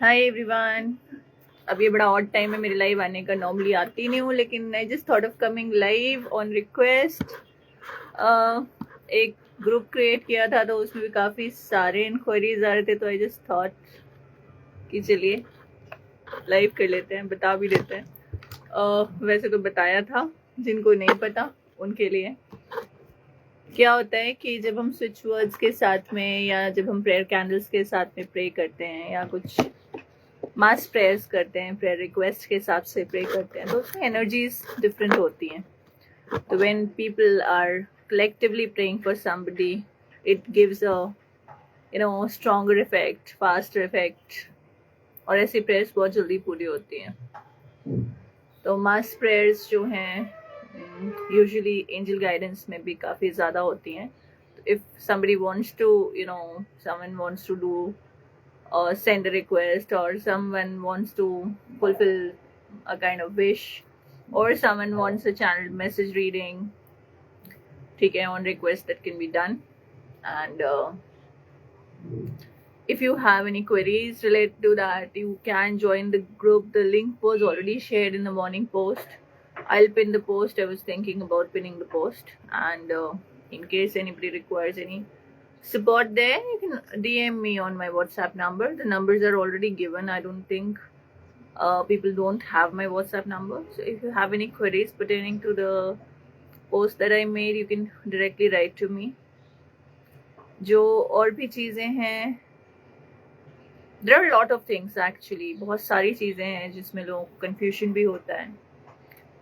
Hi everyone. अब ये बड़ा ऑड टाइम है मेरे लाइव आने का, नॉर्मली आती नहीं हूँ, लेकिन I just thought of coming live on request. एक ग्रुप क्रिएट किया था तो उसमें भी काफ़ी सारे इंक्वायरीज आ रहे थे, तो आई जस्ट थॉट कि चलिए लाइव कर लेते हैं, बता भी देते हैं। वैसे तो बताया था, जिनको नहीं पता उनके लिए। क्या होता है कि जब हम स्विच वर्ड्स के साथ में या जब हम प्रेयर कैंडल्स के साथ में प्रे करते हैं या कुछ मास प्रेयर्स करते हैं, प्रेयर रिक्वेस्ट के हिसाब से प्रे करते हैं, तो उसमें एनर्जीज डिफरेंट होती हैं। तो when people are collectively praying for somebody, it gives a stronger effect, faster effect, और ऐसी प्रेयर्स बहुत जल्दी पूरी होती हैं। तो मास प्रेयर्स जो हैं यूजुअली एंजल गाइडेंस में भी काफ़ी ज़्यादा होती हैं। If somebody wants to, someone wants to do or send a request, or someone wants to fulfill a kind of wish, or someone wants a channeled message reading, ठीक है, on request that can be done. And if you have any queries related to that, you can join the group. The link was already shared in the morning post. I'll pin the post. I was thinking about pinning the post, and in case anybody requires any support there, you can DM me on my WhatsApp number. The numbers are already given. I don't think people don't have my WhatsApp number. So if you have any queries pertaining to the post that I made, you can directly write to me. जो और भी चीज़ें हैं, there are a lot of things actually, बहुत सारी चीज़ें हैं जिसमें लोगों को confusion भी होता है।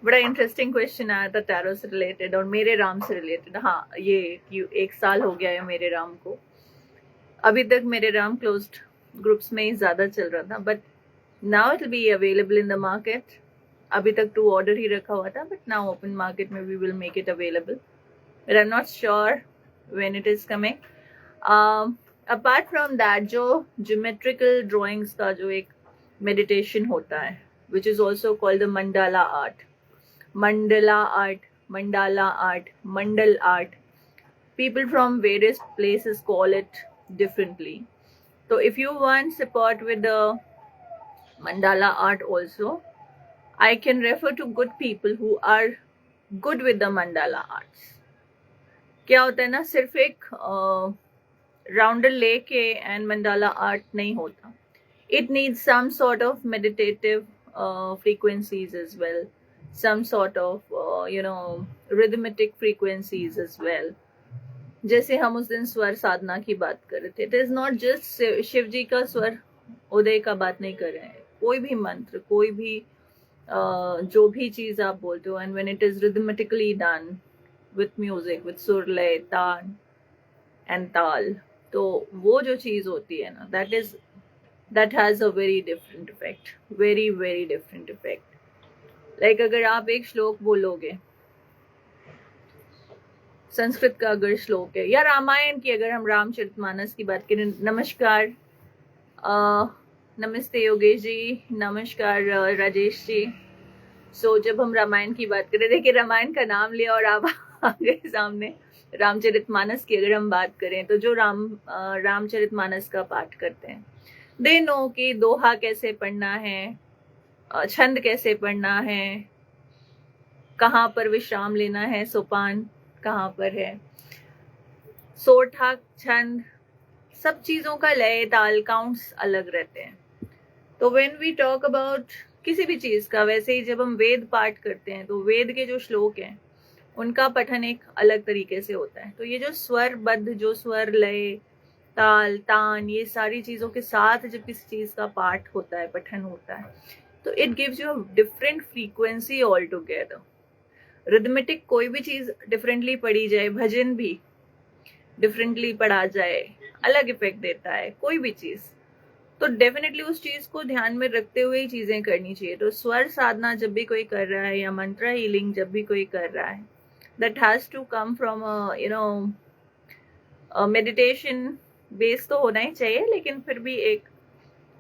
बड़ा इंटरेस्टिंग क्वेश्चन आया था टैरो से रिलेटेड और मेरे राम से रिलेटेड। हाँ, ये 1 साल हो गया है मेरे राम को। अभी तक मेरे राम क्लोज्ड ग्रुप्स में ही ज़्यादा चल रहा था, but now it will be available in the market. अभी तक टू ऑर्डर ही रखा हुआ था, बट नाउ ओपन मार्केट में we will make it available, but I am not sure when it is coming. Apart from that, जो geometrical drawings का जो एक मेडिटेशन होता है, which is also called the mandala art, mandala art, mandala art, mandal art. People from various places call it differently. So if you want support with the mandala art also, I can refer to good people who are good with the mandala arts. क्या होता है ना, सिर्फ एक rounder लेके and mandala art नहीं होता. It needs some sort of meditative frequencies as well, some sort of rhythmic frequencies as well. जैसे हम उस दिन स्वर साधना की बात कर रहे थे, it is not just Shiv ji का स्वर उदय का बात नहीं कर रहे हैं, कोई भी मंत्र, कोई भी जो भी चीज आप बोलते हो, and when it is rhythmically done with music, with सुर, लय, तान एंड ताल, तो वो जो चीज होती है ना, that has a very different effect, very very different effect. Like अगर आप एक श्लोक बोलोगे, संस्कृत का अगर श्लोक है, या रामायण की, अगर हम रामचरितमानस की बात करें, नमस्कार, नमस्ते योगेश जी, नमस्कार राजेश जी। सो जब हम रामायण की बात करें, देखिए रामायण का नाम लिया और आप आ गए सामने। रामचरितमानस की अगर हम बात करें, तो जो रामचरितमानस का पाठ करते हैं, दे नो कि दोहा कैसे पढ़ना है, छंद कैसे पढ़ना है, कहाँ पर विश्राम लेना है, सोपान कहाँ पर है, सोठा, छंद, सब चीजों का लय, ताल, काउंट्स अलग रहते हैं। तो व्हेन वी टॉक अबाउट किसी भी चीज का, वैसे ही जब हम वेद पाठ करते हैं, तो वेद के जो श्लोक हैं उनका पठन एक अलग तरीके से होता है। तो ये जो स्वरबद्ध, जो स्वर, लय, ताल, तान, ये सारी चीजों के साथ जब किसी चीज का पाठ होता है, पठन होता है, तो it gives you a different frequency all together. Rhythmic कोई भी चीज डिफरेंटली पढ़ी जाए, भजन भी डिफरेंटली पढ़ा जाए, अलग इफेक्ट देता है कोई भी चीज। तो डेफिनेटली उस चीज को ध्यान में रखते हुए ही चीजें करनी चाहिए। तो स्वर साधना जब भी कोई कर रहा है, या मंत्र हीलिंग जब भी कोई कर रहा है, that has to come from meditation base तो होना ही चाहिए, लेकिन फिर भी एक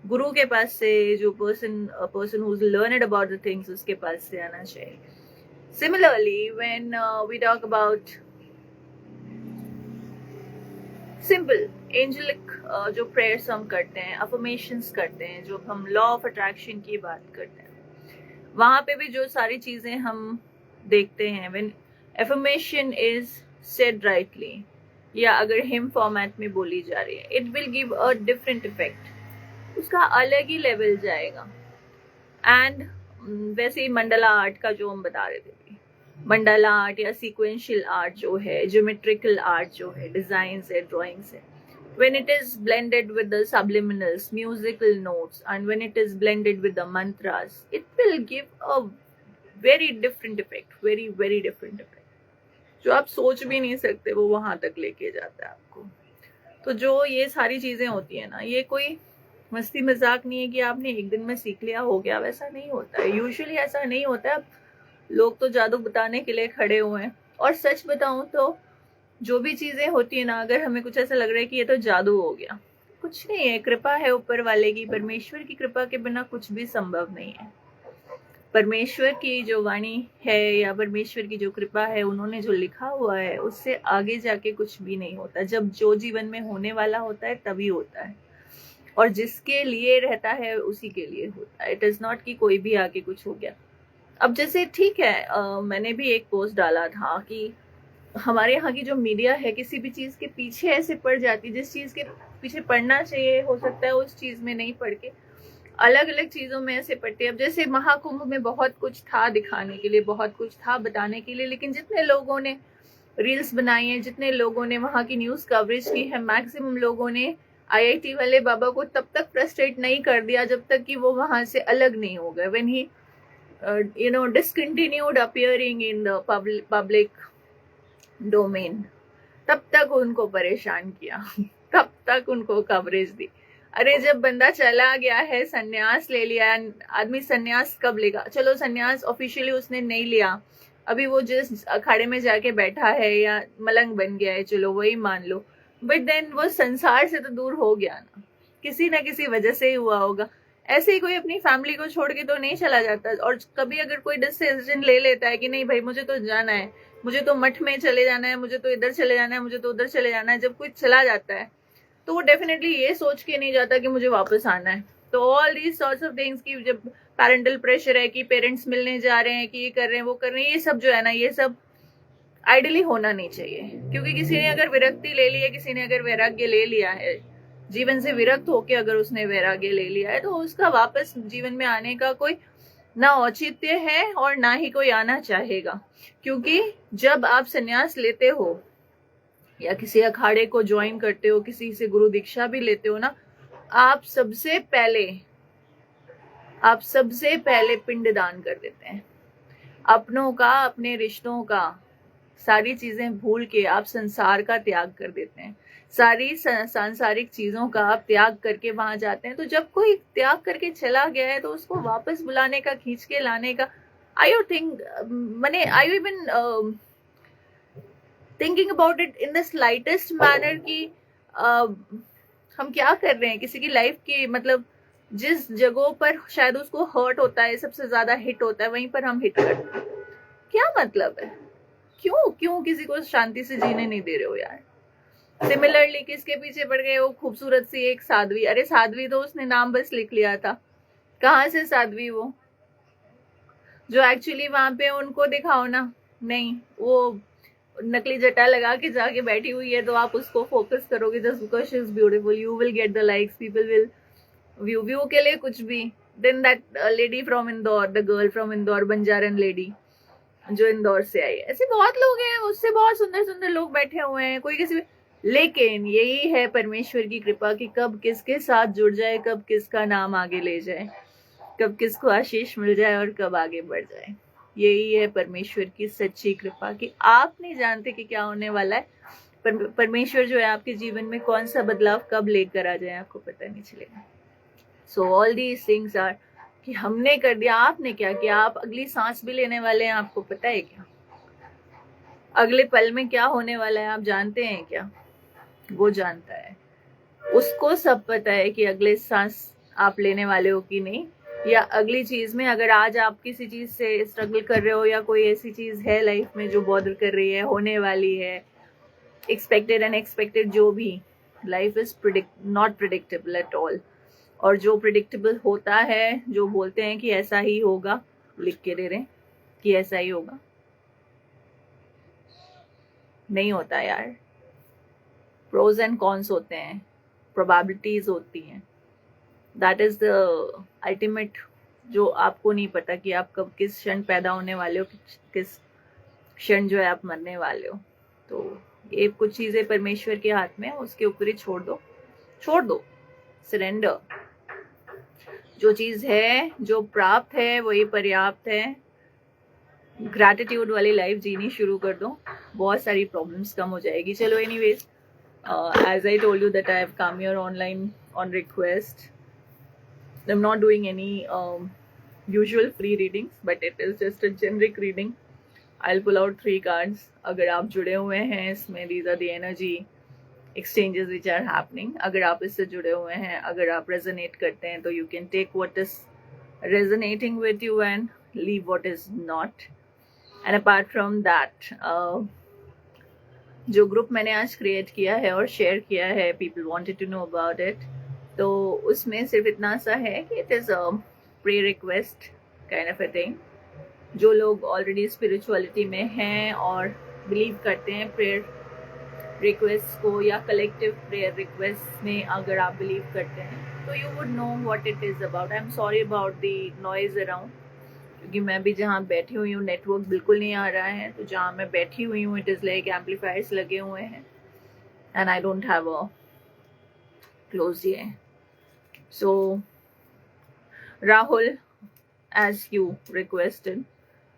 गुरु के पास से, जो person who is learned about the things, उसके पास से आना चाहिए। Similarly, when we talk about simple angelic जो प्रेयर्स हम करते हैं, अफर्मेशंस करते हैं, जो हम लॉ ऑफ अट्रैक्शन की बात करते हैं, वहां पे भी जो सारी चीजें हम देखते हैं, when affirmation is said rightly या अगर हिम फॉर्मेट में बोली जा रही है, it will give a different effect, उसका अलग ही लेवल जाएगा। एंड वैसे ही मंडला आर्ट का जो हम बता रहे थे, मंडला आर्ट या सीक्वेंशियल आर्ट जो है, ज्योमेट्रिकल आर्ट जो है, डिजाइंस है, ड्राइंग्स है, when it is blended with the subliminals, musical notes, and when it is blended with the mantras, it will give a very different effect, very different effect, जो आप सोच भी नहीं सकते वो वहां तक लेके जाता है आपको। तो जो ये सारी चीजें होती है ना, ये कोई मस्ती मजाक नहीं है कि आपने एक दिन में सीख लिया हो गया, वैसा नहीं होता है, यूजुअली ऐसा नहीं होता है। लोग तो जादू बताने के लिए खड़े हुए हैं, और सच बताऊं तो जो भी चीजें होती है ना, अगर हमें कुछ ऐसा लग रहा है कि ये तो जादू हो गया, कुछ नहीं है, कृपा है ऊपर वाले की, परमेश्वर की कृपा के बिना कुछ भी संभव नहीं है। परमेश्वर की जो वाणी है या परमेश्वर की जो कृपा है, उन्होंने जो लिखा हुआ है, उससे आगे जाके कुछ भी नहीं होता। जब जो जीवन में होने वाला होता है तभी होता है, और जिसके लिए रहता है उसी के लिए होता है। इट इज नॉट कि कोई भी आके कुछ हो गया। अब जैसे ठीक है, मैंने भी एक पोस्ट डाला था कि हमारे यहाँ की जो मीडिया है किसी भी चीज के पीछे ऐसे पड़ जाती, जिस चीज के पीछे पड़ना चाहिए हो सकता है उस चीज में नहीं पड़ के अलग अलग चीजों में ऐसे पड़ते। अब जैसे महाकुंभ में बहुत कुछ था दिखाने के लिए, बहुत कुछ था बताने के लिए, लेकिन जितने लोगों ने रील्स बनाई है, जितने लोगों ने वहां की न्यूज कवरेज की है, मैक्सिमम लोगों ने IIT वाले बाबा को तब तक फ्रस्ट्रेट नहीं कर दिया जब तक कि वो वहां से अलग नहीं हो गए, when he discontinued appearing in the public domain, तब तक उनको परेशान किया, तब तक उनको कवरेज दी। अरे जब बंदा चला गया है, सन्यास ले लिया, आदमी सन्यास कब लेगा? चलो सन्यास ऑफिशियली उसने नहीं लिया, अभी वो जिस अखाड़े में जाके बैठा है या मलंग बन गया है, चलो वही मान लो, बट देन वो संसार से तो दूर हो गया ना, किसी ना किसी वजह से ही हुआ होगा। ऐसे ही कोई अपनी फैमिली को छोड़ के तो नहीं चला जाता, और कभी अगर कोई डिसीजन ले लेता है कि नहीं भाई मुझे तो जाना है, मुझे तो मठ में चले जाना है, मुझे तो इधर चले जाना है, मुझे तो उधर चले जाना है, जब कोई चला जाता है तो वो डेफिनेटली ये सोच के नहीं जाता कि मुझे वापस आना है। तो all these sorts of things की जब पेरेंटल प्रेशर है कि पेरेंट्स मिलने जा रहे हैं, कि ये कर रहे हैं, वो कर रहे हैं, ये सब जो है ना, ये सब आइडियली होना नहीं चाहिए। क्योंकि किसी ने अगर विरक्ति ले ली है, किसी ने अगर वैराग्य ले लिया है, जीवन से विरक्त होके अगर उसने वैराग्य ले लिया है, तो उसका वापस जीवन में आने का कोई ना औचित्य है और ना ही कोई आना चाहेगा। क्योंकि जब आप संन्यास लेते हो या किसी अखाड़े को ज्वाइन करते हो, किसी से गुरु दीक्षा भी लेते हो ना, आप सबसे पहले पिंडदान कर देते हैं, अपनों का, अपने रिश्तों का, सारी चीजें भूल के आप संसार का त्याग कर देते हैं, सारी सांसारिक चीजों का आप त्याग करके वहां जाते हैं। तो जब कोई त्याग करके चला गया है तो उसको वापस बुलाने का, खींच के लाने का, I you even thinking about it in the slightest manner कि हम क्या कर रहे हैं किसी की लाइफ की, मतलब जिस जगहों पर शायद उसको हर्ट होता है, सबसे ज्यादा हिट होता है, वहीं पर हम हिट करते हैं। क्या मतलब है? क्यों किसी को शांति से जीने नहीं दे रहे हो यार? सिमिलरली किसके पीछे पड़ गए? वो खूबसूरत सी एक साध्वी। अरे साध्वी तो उसने नाम बस लिख लिया था, कहाँ से साध्वी वो? जो एक्चुअली वहां पे उनको दिखाओ ना, नहीं, वो नकली जटा लगा के जाके बैठी हुई है, तो आप उसको फोकस करोगे just because she is beautiful, you will get the likes, people will view के लिए कुछ भी। Then that lady from Indore, the girl from Indore, बंजारन लेडी जो इंदौर से आई, ऐसे बहुत लोग हैं, उससे बहुत सुंदर सुंदर लोग बैठे हुए हैं, कोई किसी। लेकिन यही है परमेश्वर की कृपा कि कब किसके साथ जुड़ जाए, कब किसका नाम आगे ले जाए, कब किसको आशीष मिल जाए और कब आगे बढ़ जाए। यही है परमेश्वर की सच्ची कृपा कि आप नहीं जानते कि क्या होने वाला है, परमेश्वर जो है आपके जीवन में कौन सा बदलाव कब लेकर आ जाए आपको पता नहीं चलेगा। So all these things are कि हमने कर दिया, आपने क्या किया? आप अगली सांस भी लेने वाले हैं, आपको पता है क्या? अगले पल में क्या होने वाला है आप जानते हैं क्या? वो जानता है, उसको सब पता है कि अगले सांस आप लेने वाले हो कि नहीं, या अगली चीज में अगर आज आप किसी चीज से स्ट्रगल कर रहे हो या कोई ऐसी चीज है लाइफ में जो बॉदर कर रही है, होने वाली है, एक्सपेक्टेड अनएक्सपेक्टेड जो भी, life is not predictable at all. और जो प्रिडिक्टेबल होता है, जो बोलते हैं कि ऐसा ही होगा, लिख के दे रहे हैं कि ऐसा ही होगा, नहीं होता यार. प्रोज एंड कॉन्स होते हैं, प्रोबेबिलिटीज होती हैं. That is the ultimate. जो आपको नहीं पता कि आप कब किस क्षण पैदा होने वाले हो, किस क्षण जो है आप मरने वाले हो. तो ये कुछ चीजें परमेश्वर के हाथ में है, उसके ऊपर ही छोड़ दो. सरेंडर. जो चीज है, जो प्राप्त है, वही पर्याप्त है. ग्रैटिट्यूड वाली लाइफ जीनी शुरू कर दो, बहुत सारी प्रॉब्लम्स कम हो जाएगी. चलो anyways, as I told you that I have come here online on request. I'm not doing any usual free readings, but it is just a generic reading. I'll pull out 3 cards. अगर आप जुड़े हुए हैं इसमें, these are the energy exchanges which are happening. अगर आप इससे जुड़े हुए हैं, अगर आप resonate करते हैं, तो you can take what is resonating with you and leave what is not. And apart from that, जो ग्रुप मैंने आज क्रिएट किया है और शेयर किया है, people wanted to know about it, तो उसमें सिर्फ इतना सा है कि it is a pray request kind of a thing. जो लोग ऑलरेडी स्पिरिचुअलिटी में हैं और बिलीव करते हैं प्रेयर रिक्वेस्ट को या कलेक्टिव प्रेयर रिक्वेस्ट में, अगर आप बिलीव करते हैं तो you would know what it is about. I am sorry about the noise around, क्योंकि मैं भी जहाँ बैठी हुई हूँ नेटवर्क बिल्कुल नहीं आ रहा है. तो जहाँ मैं बैठी हुई हूँ, इट इज़ लाइक एम्पलीफायर्स लगे हुए हैं and I don't have a close ये. सो Rahul, as you requested,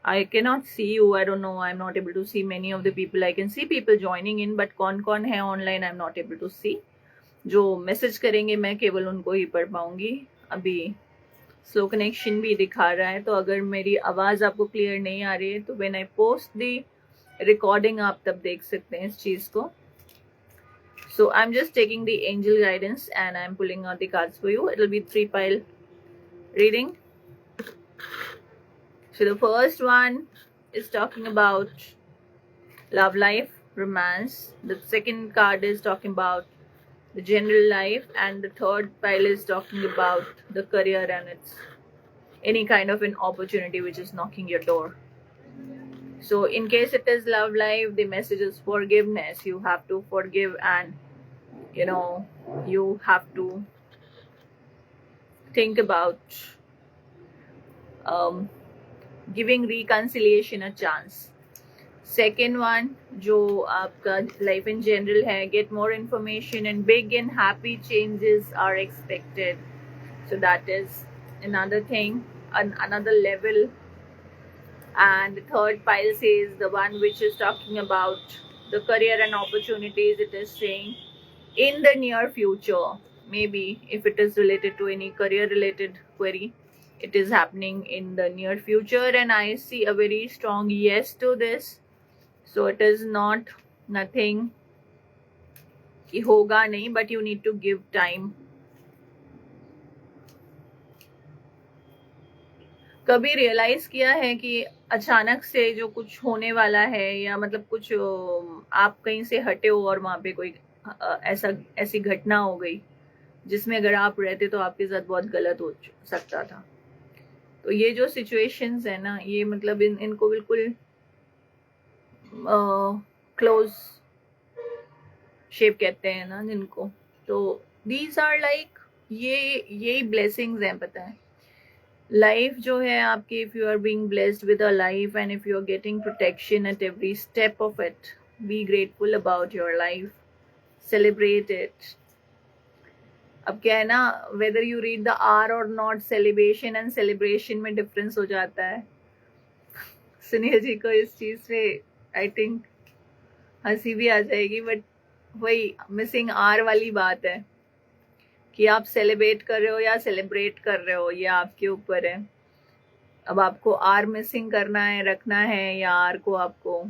I cannot see you. I don't know. I'm not able to see many of the people. I can see people joining in, but कौन है online I'm not able to see. जो message करेंगे मैं केवल उनको ही पढ़ पाऊंगी. अभी स्लो कनेक्शन भी दिखा रहा है, तो अगर मेरी आवाज़ आपको क्लियर नहीं आ रही है तो when I post the recording आप तब देख सकते हैं इस चीज़ को. So I am just taking the angel guidance and I am pulling out the cards for you. It will be 3 pile reading. So the first one is talking about love life, romance. The second card is talking about the general life, and the third pile is talking about the career and its any kind of an opportunity which is knocking your door. So in case it is love life, the message is forgiveness. You have to forgive, and you have to think about giving reconciliation a chance. Second one, जो आपका life in general है, get more information and big and happy changes are expected. So that is another thing, another level. And the third pile says the one which is talking about the career and opportunities. It is saying in the near future, maybe if it is related to any career related query, it is happening in the near future, and I see a very strong yes to this. So it is not nothing कि होगा नहीं, but you need to give time. कभी realise किया है कि अचानक से जो कुछ होने वाला है, या मतलब कुछ आप कहीं से हटे हो और वहां पे कोई ऐसी घटना हो गई जिसमें अगर आप रहते तो आपके साथ बहुत गलत हो सकता था. तो ये जो सिचुएशंस है ना, ये मतलब इनको बिल्कुल क्लोज शेप कहते हैं ना जिनको, तो दीज आर लाइक यही ब्लेसिंग्स हैं. पता है, लाइफ जो है आपकी, if you are being blessed with a life and if you are getting protection at every step of it, be grateful about your life, celebrate it. अब क्या है ना, whether you read the are और not, celebration and celebration में difference हो जाता है. सुनील जी को इस चीज पे आई थिंक हंसी भी आ जाएगी, बट वही मिसिंग आर वाली बात है कि आप सेलिब्रेट कर रहे हो या सेलिब्रेट कर रहे हो, ये आपके ऊपर है. अब आपको आर मिसिंग करना है, रखना है, या आर को आपको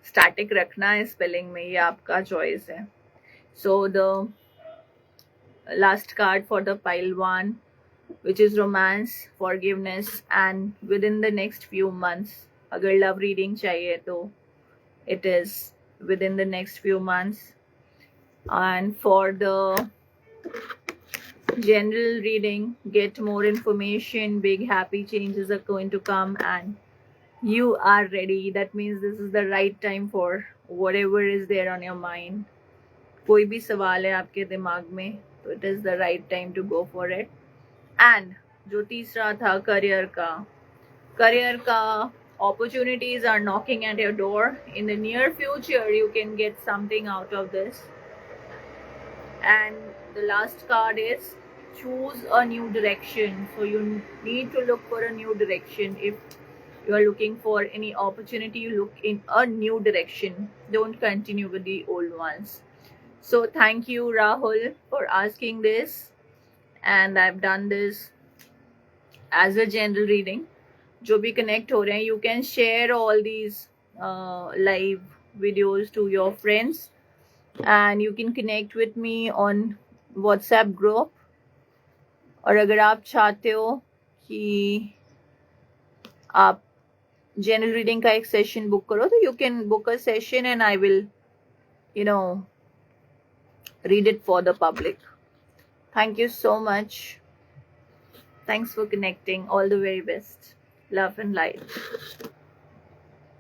स्टैटिक रखना है स्पेलिंग में, ये आपका चॉइस है. So the last card for the pile 1, which is romance, forgiveness, and within the next few months, अगर love reading चाहिए तो it is within the next few months. And for the general reading, get more information, big happy changes are going to come, and you are ready. That means this is the right time for whatever is there on your mind. कोई भी सवाल है आपके दिमाग में, तो it is the right time to go for it. And जो तीसरा था career का opportunities are knocking at your door. In the near future, you can get something out of this. And the last card is choose a new direction. So you need to look for a new direction. If you are looking for any opportunity, you look in a new direction. Don't continue with the old ones. So thank you, Rahul, for asking this. And I've done this as a general reading. जो भी connect हो रहे हैं, you can share all these live videos to your friends. And you can connect with me on WhatsApp group. और अगर आप चाहते हो कि आप general reading का एक session book करो, तो you can book a session and I will, read it for the public. Thank you so much. Thanks for connecting. All the very best. Love and light.